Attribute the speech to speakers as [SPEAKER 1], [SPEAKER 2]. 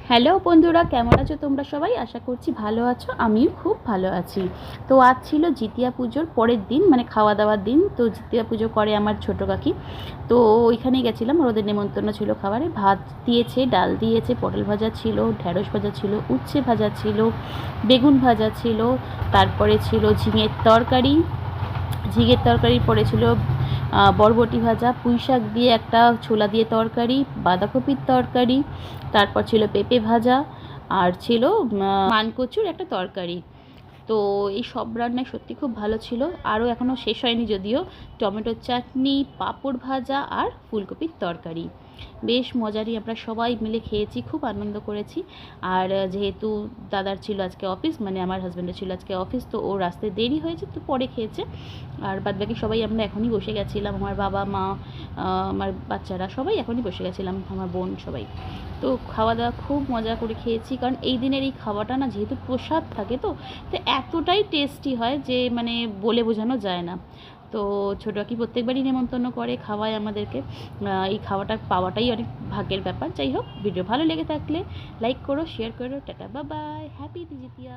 [SPEAKER 1] Hello বন্ধুরা, কেমন আছো তোমরা সবাই? আশা করছি ভালো আছো। আমিও খুব ভালো আছি। তো আজ ছিল জিতিয়া পুজোর পরের দিন, মানে খাওয়া দাওয়ার দিন। তো জিতিয়া পুজো করে আমার ছোটো কাকি। তো ওইখানেই গেছিলাম, ওদের নেমন্তন্ন ছিল খাবারে। ভাত দিয়েছে, ডাল দিয়েছে, পটল ভাজা ছিল, ঢ্যাঁড়স ভাজা ছিল, উচ্ছে ভাজা ছিল, বেগুন ভাজা ছিল, তারপরে ছিল ঝিঙের তরকারি পড়েছিল, বরবটি ভাজা, পুঁই শাক দিয়ে একটা ছোলা দিয়ে তরকারি, বাঁধাকপির তরকারি, তারপর ছিল পেঁপে ভাজা, আর ছিল মানকচুর একটা তরকারি। তো এই সব রান্নাই সত্যি খুব ভালো ছিল। আরও এখনও শেষ হয়নি যদিও। টমেটোর চাটনি, পাঁপড় ভাজা আর ফুলকপির তরকারি। বেশ মজারই আমরা সবাই মিলে খেয়েছি, খুব আনন্দ করেছি। আর যেহেতু দাদার ছিল আজকে অফিস, মানে আমার হাজব্যান্ডের ছিল আজকে অফিস, তো ওর আসতে দেরি হয়েছে, তো পরে খেয়েছে। আর বাদবাকি সবাই আমরা এখনই বসে গেছিলাম, আমার বাবা মা, আমার বাচ্চারা সবাই এখনই বসে গেছিলাম, আমার বোন সবাই। তো খাওয়া দাওয়া খুব মজা করে খেয়েছি, কারণ এই দিনের এই খাওয়াটা না যেহেতু প্রসাদ থাকে, তো এতটাই টেস্টি হয় যে মানে বলে বোঝানো যায় না। তো ছোটো কাকি প্রত্যেকবারই নেমন্তন্ন করে, খাওয়ায় আমাদেরকে। এই খাওয়াটা পাওয়াটাই অনেক ভাগ্যের ব্যাপার। যাই হোক, ভিডিও ভালো লেগে থাকলে লাইক করো, শেয়ার করো। Tata, bye bye, happy জিতিয়া।